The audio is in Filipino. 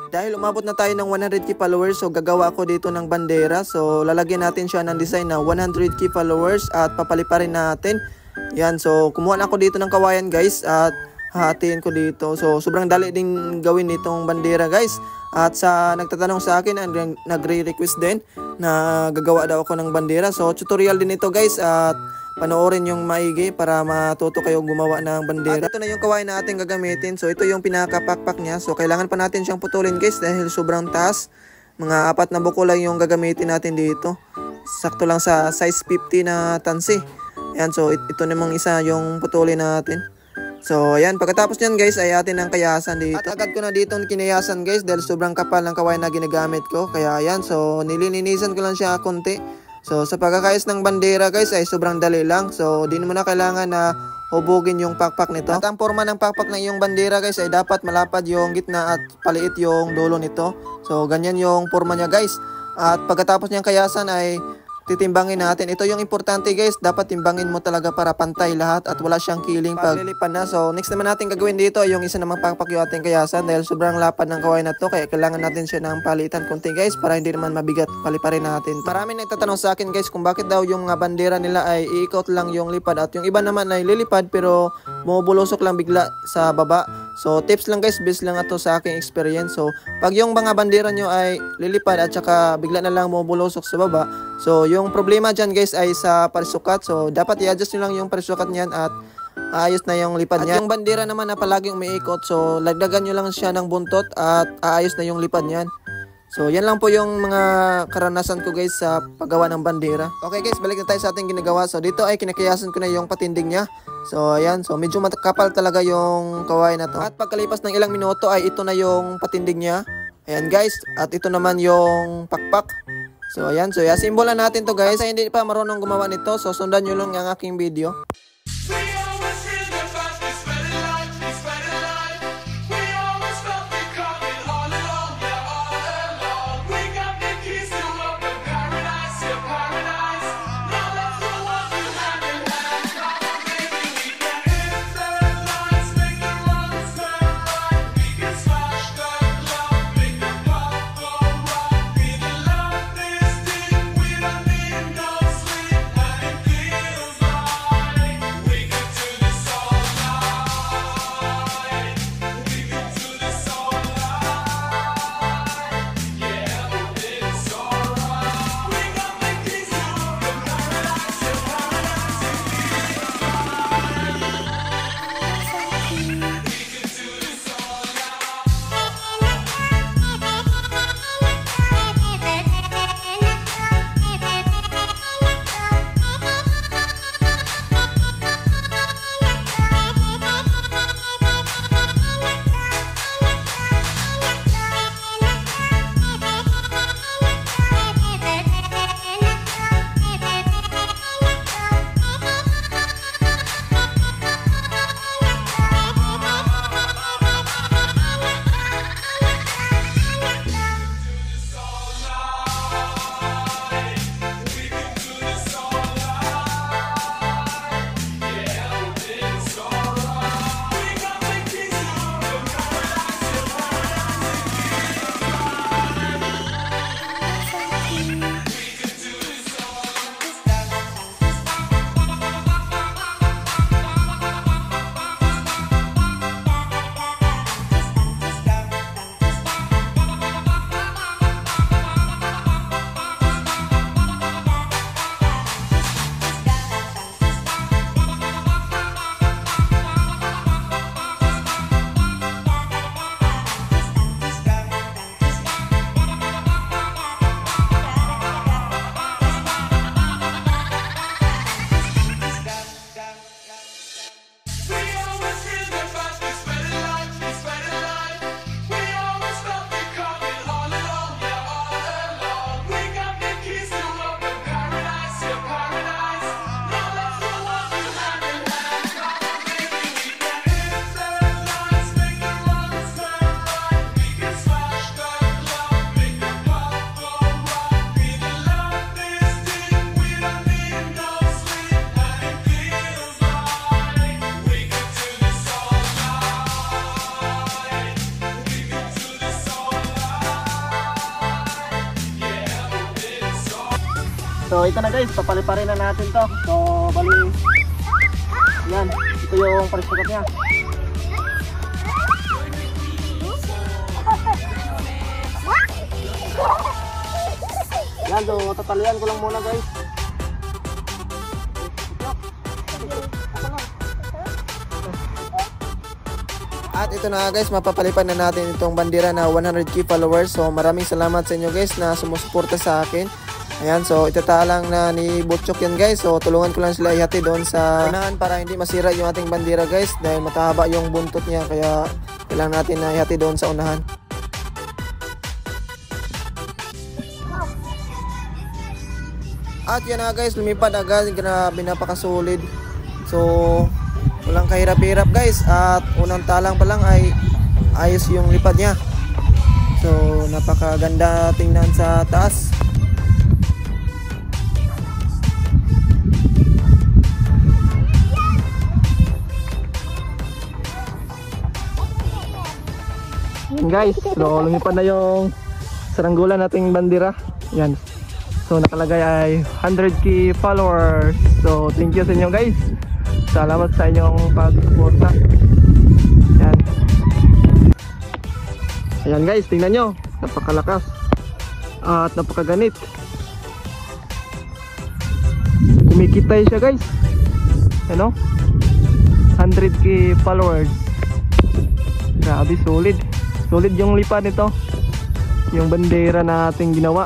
Dahil umabot na tayo ng 100k followers, so gagawa ako dito ng bandera. So lalagyan natin siya ng design na 100k followers at papaliparin natin. Yan, so kumuha na ako dito ng kawayan guys at hahatiin ko dito. So sobrang dali din gawin itong bandera guys. At sa nagtatanong sa akin, nagre-request din na gagawa daw ako ng bandera. So tutorial din ito guys at panoorin yung maigi para matuto kayo gumawa ng bandera. At ito na yung kawayan na ating gagamitin. So ito yung pinaka-pakpak niya. So kailangan pa natin siyang putulin guys dahil sobrang taas. Mga 4 na buko lang yung gagamitin natin dito. Sakto lang sa size 50 na tansi. Ayan, so ito namang isa yung putulin natin. So ayan, pagkatapos nyan guys ay atin ang kayasan dito. At agad ko na dito kinayasan guys dahil sobrang kapal ng kawayan na ginagamit ko. Kaya ayan, so nililinisan ko lang siya konti. So sa pagkakayos ng bandera guys ay sobrang dali lang. So di mo na kailangan na hubugin yung pakpak nito. At ang forma ng pakpak ng iyong bandera guys ay dapat malapad yung gitna at paliit yung dulo nito. So ganyan yung forma niya guys. At pagkatapos niyang kayasan ay titimbangin natin. Ito yung importante guys, dapat timbangin mo talaga para pantay lahat at wala siyang kiling pag lilipan na. So next naman natin gagawin dito ay yung isa namang pakpak yung ating kayasan dahil sobrang lapad ng kawayan na to, kaya kailangan natin siya ng palitan konti guys para hindi naman mabigat, paliparin natin. Maraming nagtatanong sa akin guys kung bakit daw yung mga bandera nila ay iikot lang yung lipad at yung iba naman ay lilipad pero bumubulusok lang bigla sa baba. So tips lang guys, based lang ito sa aking experience. So pag yung mga bandera nyo ay lilipad at saka bigla na lang bumubulusok sa baba, so yung problema dyan guys ay sa parisukat. So dapat i-adjust nyo lang yung parisukat nyan at aayos na yung lipad niyan. At yung bandera naman na palaging umiikot, so lagdagan nyo lang siya ng buntot at aayos na yung lipad niyan. So yan lang po yung mga karanasan ko guys sa paggawa ng bandera. Okay guys, balik na tayo sa ating ginagawa. So dito ay kinakayasan ko na yung patindig niya. So ayan, so medyo matakapal talaga yung kawayan na to. At pagkalipas ng ilang minuto ay ito na yung patindig niya. Ayan guys, at ito naman yung pakpak. So ayan, so i-assemble natin to guys. Sa hindi pa marunong gumawa nito, so sundan nyo lang ang aking video. So ito na guys, papaliparin na natin to. So bali, yan, ito yung parisukat niya. Yan, so tatalian ko lang muna guys. At ito na guys, mapapalipan na natin itong bandera na 100k followers. So maraming salamat sa inyo guys na sumusuporta sa akin. Ayan, so itatalang na ni Butchok yan guys. So tulungan ko lang sila ihati doon sa unahan para hindi masira yung ating bandera guys. Dahil matahaba yung buntot niya, kaya kailangan natin na ihati doon sa unahan. At yan na guys, lumipad agad. Grabe, napakasolid. So walang kahirap-hirap guys. At unang talang pa lang ay ayos yung lipad niya. So napakaganda tingnan sa taas. Yan guys, so lumipad na yung saranggola nating bandera. Yan. So nakalagay ay 100k followers. So thank you sa inyo guys. Salamat sa inyong pag-suporta. Yan. Ayan guys, tingnan nyo. Napakalakas at napakaganit. Kumikitay siya guys. Ano? 100k followers. Grabe, solid. Solid yung lipad nito. Yung bandera na ating ginawa.